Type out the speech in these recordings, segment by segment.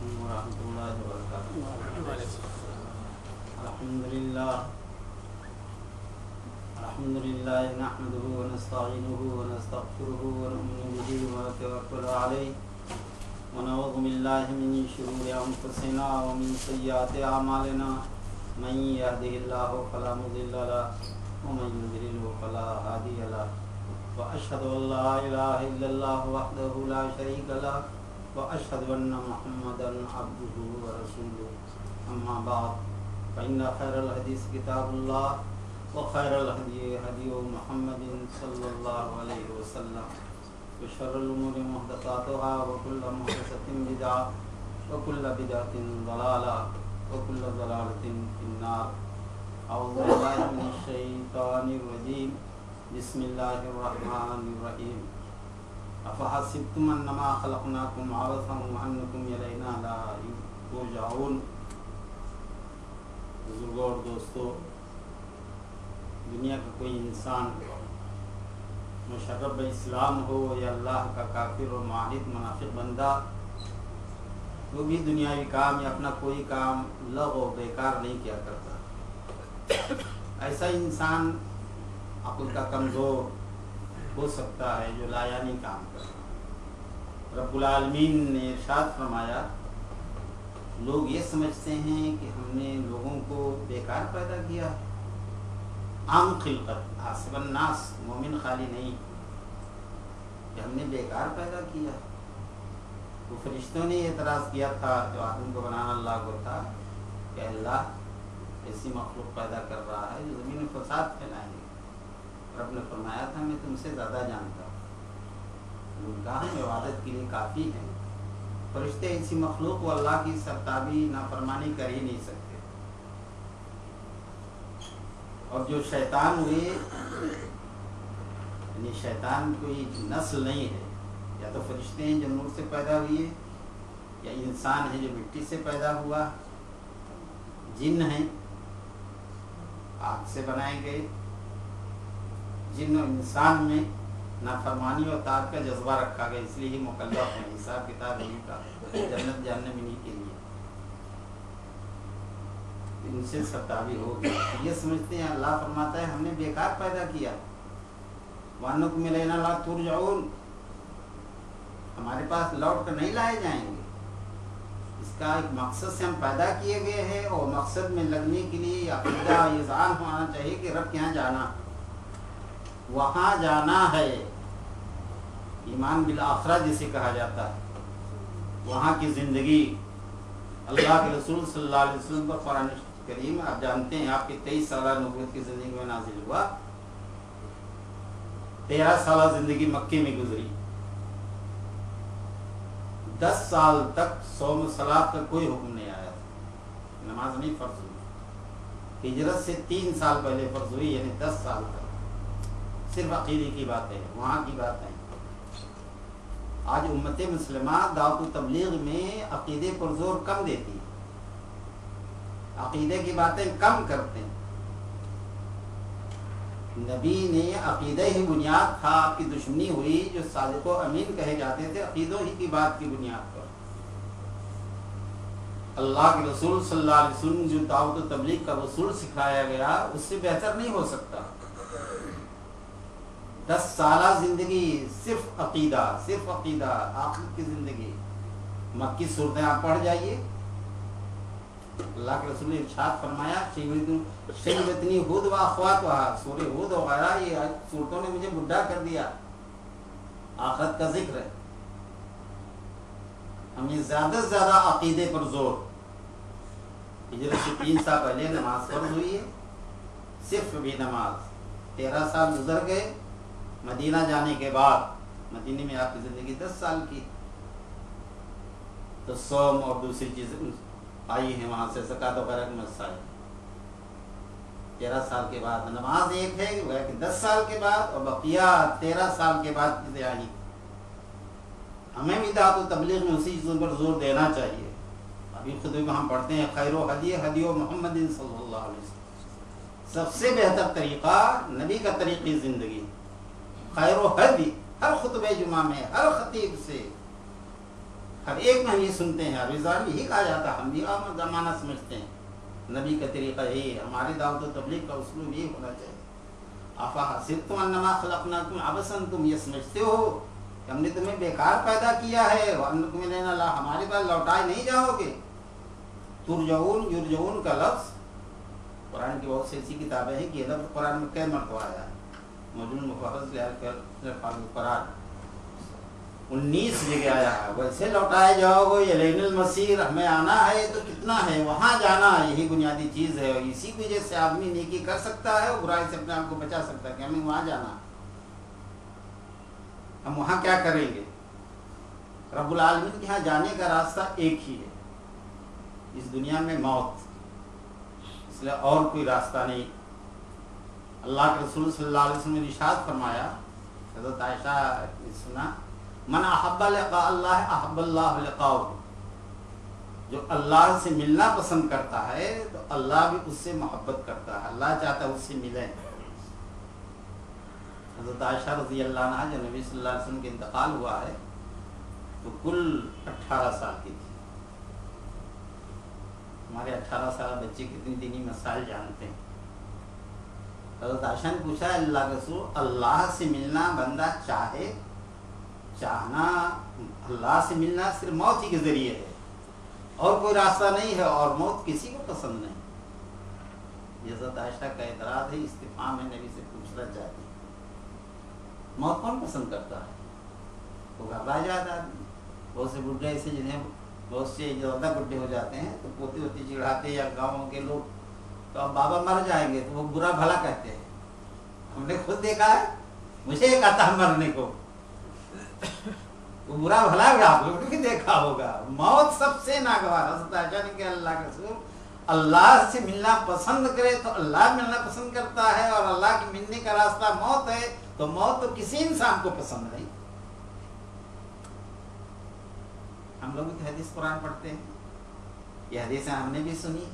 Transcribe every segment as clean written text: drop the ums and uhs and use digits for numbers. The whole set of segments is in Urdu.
علیکم ورحمۃ اللہ وبرکاتہ۔ الحمدللہ نحمده ونستعینه ونستغفره ونؤمن به ونتوکل علیہ ونعوذ باللہ من شرور انفسنا ومن سیئات اعمالنا من یهده اللہ فلا مضل له ومن یضلل فلا هادی له واشهد ان لا الہ الا اللہ وحدہ لا شریک له واشهد ان محمدا عبده ورسوله اما بعد فان خیر الحدیث کتاب اللہ وخیر الهدی هدی محمد صلی اللہ علیہ وسلم وشر الامور محدثاتها وكل محدثة بدعة وكل بدعة ضلالة وكل ضلالة في النار۔ اعوذ باللہ من الشیطان الرجیم، بسم اللہ الرحمن الرحیم۔ افحسبتم انما خلقناکم عبثا وانکم الینا لا ترجعون۔ بزرگوں اور دوستو، دنیا کا کوئی انسان مشرب اسلام ہو یا اللہ کا کافر و معاہد منافق بندہ، وہ بھی دنیاوی کام یا اپنا کوئی کام لغو و بیکار نہیں کیا کرتا۔ ایسا انسان عقل کا کمزور ہو سکتا ہے جو لایانی کام کرتا۔ رب العالمین نے ارشاد فرمایا، لوگ یہ سمجھتے ہیں کہ ہم نے لوگوں کو بیکار پیدا کیا، عام خلقت حسب الناس، مومن خالی نہیں کہ ہم نے بیکار پیدا کیا۔ وہ فرشتوں نے اعتراض کیا تھا جو آدم کو بنانا اللہ کو تھا کہ اللہ ایسی مخلوق پیدا کر رہا ہے جو زمین میں فساد پھیلائیں گے۔ رب نے فرمایا تھا میں تم سے زیادہ جانتا ہوں، ان کا ہم عبادت کے لیے کافی ہیں۔ فرشتے ایسی مخلوق وہ اللہ کی سرتابی نافرمانی کر ہی نہیں سکتے۔ اور جو شیطان ہوئے، یعنی شیطان کوئی نسل نہیں ہے، یا تو فرشتے ہیں جو نور سے پیدا ہوئے، یا انسان ہے جو مٹی سے پیدا ہوا، جن ہیں آگ سے بنائے گئے۔ جن اور انسان میں نافرمانی اور طاعت کا جذبہ رکھا گیا، اس لیے ہی مکلف ہیں، حساب کتاب نہیں کا، جنت جاننے میں نہیں کے لیے ان سے سرتابی ہوگی۔ یہ سمجھتے ہیں اللہ فرماتا ہے ہم نے بیکار پیدا کیا، وَأَنَّكُمْ إِلَيْنَا لَا تُرْجَعُونَ، ہمارے پاس لوٹ کر نہیں لائے جائیں گے۔ اس کا ایک مقصد سے ہم پیدا کیے گئے ہیں، اور مقصد میں لگنے کے لیے عقیدہ اذعان ہونا چاہیے کہ رب کے یہاں جانا، وہاں جانا ہے۔ ایمان بالآخرہ جسے کہا جاتا ہے، وہاں کی زندگی اللہ کے رسول صلی اللہ علیہ وسلم پر قرآن کریم آپ جانتے ہیں آپ کی 23 سالہ نبوت کی زندگی میں نازل ہوا، 13 سالہ زندگی مکے میں گزری، 10 سال تک صوم و صلاۃ کا کوئی حکم نہیں آیا تھا، نماز نہیں فرض ہوئی۔ ہجرت سے 3 سال پہلے فرض ہوئی، یعنی 10 سال تک صرف عقیدے کی باتیں، وہاں کی باتیں۔ آج امت مسلمہ دعوت و تبلیغ میں عقیدے پر زور کم دیتی ہے، عقیدے کی باتیں کم کرتے ہیں۔ نبی نے عقیدہ ہی بنیاد تھا، آپ کی دشمنی ہوئی جو صادق و امین کہے جاتے تھے عقیدوں ہی کی بات کی بنیاد پر۔ اللہ کے رسول صلی اللہ علیہ وسلم جو دعوت و تبلیغ کا اصول سکھایا گیا اس سے بہتر نہیں ہو سکتا۔ 10 سالہ زندگی صرف عقیدہ، صرف عقیدہ، آخرت کی زندگی۔ مکی صورتیں آپ پڑھ جائیے، اللہ کے رسول نے ارشاد فرمایا شیبتنی ہود و اخواتها، سورہ ہود وغیرہ یہ صورتوں نے مجھے بڈھا کر دیا، آخرت کا ذکر ہے۔ ہمیں زیادہ سے زیادہ عقیدے پر زور۔ ہجرت سے 3 سال پہلے نماز فرض ہوئی ہے، صرف بھی نماز۔ 13 سال گزر گئے، مدینہ جانے کے بعد مدینے میں آپ کی زندگی 10 سال کی، تو صوم اور دوسری چیزیں آئی ہیں وہاں سے، زکوٰۃ وغیرہ کے مسائل۔ 13 سال کے بعد نماز ایک ہے کہ 10 سال کے بعد، اور بقیہ 13 سال کے بعد چیزیں آئی۔ ہمیں بھی دعوت و تبلیغ میں اسی چیزوں پر زور دینا چاہیے۔ ابھی خطبے میں ہم پڑھتے ہیں خیر و ہدی ہدی محمد صلی اللہ علیہ وسلم، سب سے بہتر طریقہ نبی کا طریقی زندگی، خیر و ہدی۔ ہر خطبہ جمعہ میں ہر خطیب سے ہر ایک میں ہم یہ سنتے ہیں، ابھی ظاہر یہی کہا جاتا ہے، ہم بھی عام زمانہ سمجھتے ہیں، نبی کا طریقہ یہی ہے، ہماری دعوت و تبلیغ کا اسلوب یہی ہونا چاہیے۔ افحسبتم انما خلقناکم عبثا، تم یہ سمجھتے ہو کہ ہم نے تمہیں بیکار پیدا کیا ہے، وانکم الینا لا، ہمارے پاس لوٹائے نہیں جاؤ گے۔ ترجعون، یرجعون کا لفظ قرآن کی بہت سی ایسی کتابیں ہیں کہ یہ لفظ قرآن میں کئی مرتبہ آیا ہے، موجود مفرد قرآن 19 جگہ آیا ہے۔ ویسے لوٹائے جاؤ گے، الینا المصیر، ہمیں آنا ہے تو کتنا ہے، وہاں جانا، یہی بنیادی چیز ہے، اور اسی کی وجہ سے آدمی نیکی کر سکتا ہے اور برائی سے اپنے آپ کو بچا سکتا ہے کہ ہمیں وہاں جانا، ہم وہاں کیا کریں گے۔ رب العالمین کے یہاں جانے کا راستہ ایک ہی ہے، اس دنیا میں موت، اس لیے اور کوئی راستہ نہیں۔ اللہ کے رسول صلی اللہ علیہ وسلم نے ارشاد فرمایا، حضرت عائشہ نے سنا، من احب لقاء اللہ احب اللہ لقاءہ، جو اللہ سے ملنا پسند کرتا ہے تو اللہ بھی اس سے محبت کرتا ہے، اللہ چاہتا ہے اس سے ملیں۔ حضرت عائشہ رضی اللہ عنہ جو نبی صلی اللہ علیہ وسلم کے انتقال ہوا ہے تو کل 18 سال کی تھی۔ ہمارے 18 سال بچے کتنی دینی مسائل جانتے ہیں۔ حضرت عائشہ نے پوچھا، اللہ کے رسول، اللہ سے ملنا بندہ چاہے، چاہنا اللہ سے ملنا صرف موت ہی کے ذریعے ہے، اور کوئی راستہ نہیں ہے، اور موت کسی کو پسند نہیں۔ یہ حضرت عائشہ کا اعتراض ہے، استفہام ہے، نبی سے پوچھنا چاہتی ہے موت کون پسند کرتا ہے؟ وہ گھبرا جاتا ہے۔ بہت سے بڈھے ایسے جنہیں بہت سے زیادہ بڈھے ہو جاتے ہیں تو پوتی ہوتی چڑھاتے، یا گاؤں کے لوگ تو اب بابا مر جائیں گے تو وہ برا بھلا کہتے ہیں۔ ہم نے خود دیکھا ہے، مجھے ایک آتا مرنے کو، وہ برا بھلا بھی آپ لوگوں نے بھی دیکھا ہوگا۔ موت سب سے ناگوار، حضرت عائشہ نے کہ اللہ کے رسول اللہ سے ملنا پسند کرے تو اللہ ملنا پسند کرتا ہے، اور اللہ کے ملنے کا راستہ موت ہے تو موت تو کسی انسان کو پسند نہیں۔ ہم لوگ کی حدیث قرآن پڑھتے ہیں، یہ حدیثیں ہم نے بھی سنی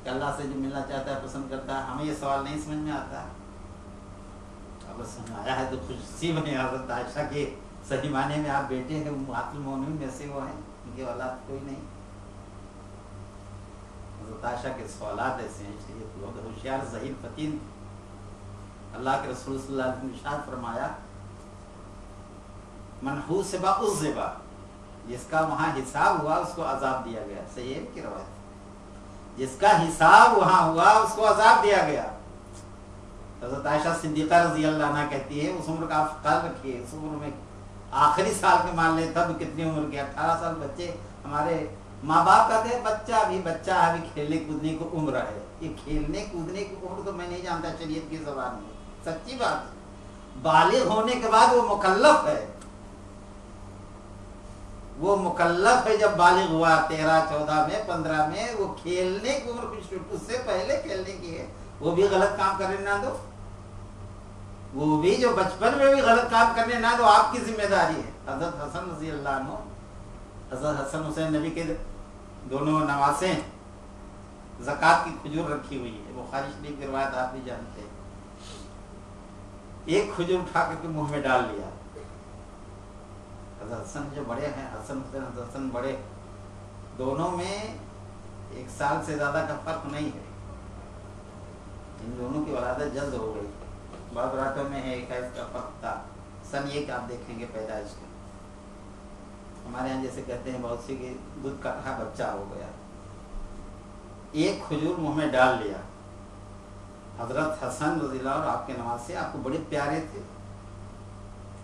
کہ اللہ سے جو ملنا چاہتا ہے پسند کرتا ہے۔ ہمیں یہ سوال نہیں سمجھ میں آتا، اب سمجھ آیا ہے تو خوش نصیب ہیں۔ حضرت عائشہ کے صحیح معنی میں آپ بیٹے ہیں، امہات المومنین میں سے وہ ہیں، ان کی اولاد کوئی نہیں۔ حضرت عائشہ کے سوالات ایسے ہیں، اس لیے بہت ہوشیار ذہین فطین۔ اللہ کے رسول صلی اللہ علیہ وسلم نے ارشاد فرمایا، من حوسب عذب، جس کا وہاں حساب ہوا اس کو عذاب دیا گیا۔ صحیح کی روایت، جس کا حساب وہاں ہوا اس کو عذاب دیا گیا۔ حضرت عائشہ صدیقہ رضی اللہ عنہ کہتی ہے، اس عمر کا آپ خیال رکھیے، اس عمر میں آخری سال کے مان لیں تب کتنی عمر کے 18 سال بچے، ہمارے ماں باپ کہتے ہیں بچہ بھی بچہ ہے، ابھی کھیلنے کودنے کو عمر ہے۔ یہ کھیلنے کودنے کی عمر تو میں نہیں جانتا شریعت کی زبان میں، سچی بات ہے۔ بالغ ہونے کے بعد وہ مکلف ہے، وہ مکلف ہے جب بالغ ہوا 13 14 میں 15 میں، وہ کھیلنے کی عمر اس سے پہلے کھیلنے کی ہے، وہ بھی غلط کام کرنے نہ دو، وہ بھی جو بچپن میں بھی غلط کام کرنے نہ دو، آپ کی ذمہ داری ہے۔ حضرت حسن رضی اللہ عنہ، حضرت حسن حسین نبی کے دونوں نواسے، زکوٰۃ کی کھجور رکھی ہوئی ہے، بخاری شریف کی روایت آپ بھی جانتے ہیں۔ ایک کھجور اٹھا کر کے منہ میں ڈال لیا۔ حضرت حسن جو بڑے ہیں، حسن حسین حضرت حسن بڑے، دونوں میں 1 سال سے زیادہ کا فرق نہیں ہے، ان دونوں کی ولادت جلد ہو گئی، بعض راتوں میں ہے 21 کا فرق تھا۔ سن یہ کہ آپ دیکھیں گے پیدائش کو، ہمارے یہاں جیسے کہتے ہیں بہت سی کہ دودھ کا رہا بچہ ہو گیا۔ ایک کھجور منہ میں ڈال لیا۔ حضرت حسن رضی اللہ عنہ آپ کے نواسے آپ کو بڑے پیارے تھے۔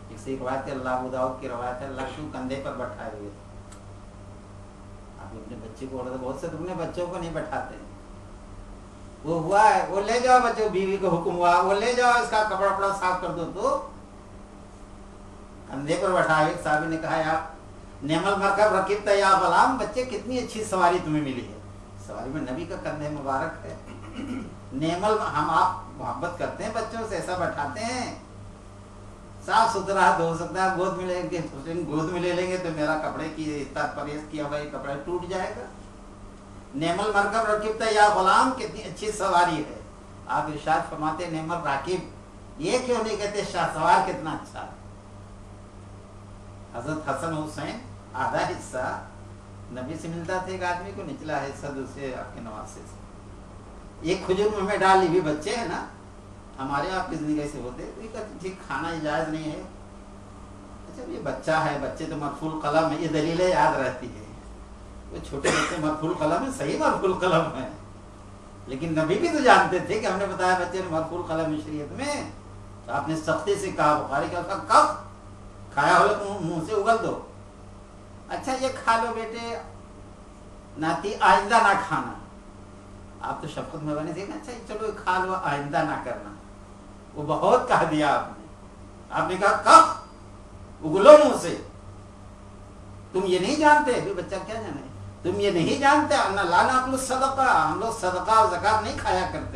ایک سے ایک روایت ہے، اللہ ابو داؤد کی روایت ہے، اللہ کیوں کندھے پر بٹھائے ہوئے تھے۔ آپ اپنے بچے کو بہت سے اپنے بچوں کو نہیں بٹھاتے، وہ ہوا ہے وہ لے جاؤ بچوں، بیوی کو حکم ہوا وہ لے جاؤ، اس کا کپڑا وپڑا صاف کر دو، تو کندھے پر بٹھائے۔ ایک صحابی نے کہا، یا نعم المرکب رکبت یا غلام، بچے کتنی اچھی سواری تمہیں ملی ہے، سواری میں نبی کا کندھے مبارک ہے۔ نعم ہم آپ محبت کرتے ہیں بچوں سے، ایسا بٹھاتے ہیں، صاف ستھرا ہو سکتا ہے گود میں لیں گے، گود میں لے لیں گے تو میرا کپڑے کی اتنا پرہیز کیا ہوا یہ کپڑا ٹوٹ جائے گا۔ نعم المرکب رکبت یا غلام، کتنی اچھی سواری ہے۔ آپ ارشاد فرماتے نعم الراکب، یہ کیوں نہیں کہتے شاہ سوار کتنا اچھا ہے۔ حضرت حسن حسین آدھا حصہ نبی سے ملتا تھا ایک آدمی کو، نچلا حصہ دوسرے آپ کے نواسے سے۔ ایک کھجور منہ میں ڈال لی، بھی بچے ہیں نا ہمارے آپ کی زندگی سے ہوتے، تو یہ کہتے ٹھیک کھانا جائز نہیں ہے، اچھا یہ بچہ ہے، بچے تو مرفوع القلم ہے، یہ دلیلیں یاد رہتی ہے، وہ چھوٹے بچے مرفوع القلم ہے، صحیح مرفوع القلم ہے، لیکن نبی بھی تو جانتے تھے کہ ہم نے بتایا بچے نے مرفوع القلم ہے شریعت میں، تو آپ نے سختی سے کہا، بخاری کا کب کھایا ہو تو منہ سے اگل دو، اچھا یہ کھا لو بیٹے ناتی آئندہ نہ کھانا، آپ تو شفقت میں بنے تھے نا، اچھا چلو کھا لو آئندہ نہ کرنا، وہ بہت کہہ دیا آپ نے کہا کب اگلو منہ سے، تم یہ نہیں جانتے، بچہ کیا جانے، تم یہ نہیں جانتے، لا ناکل الصدقہ، ہم لوگ صدقہ اور زکات نہیں کھایا کرتے،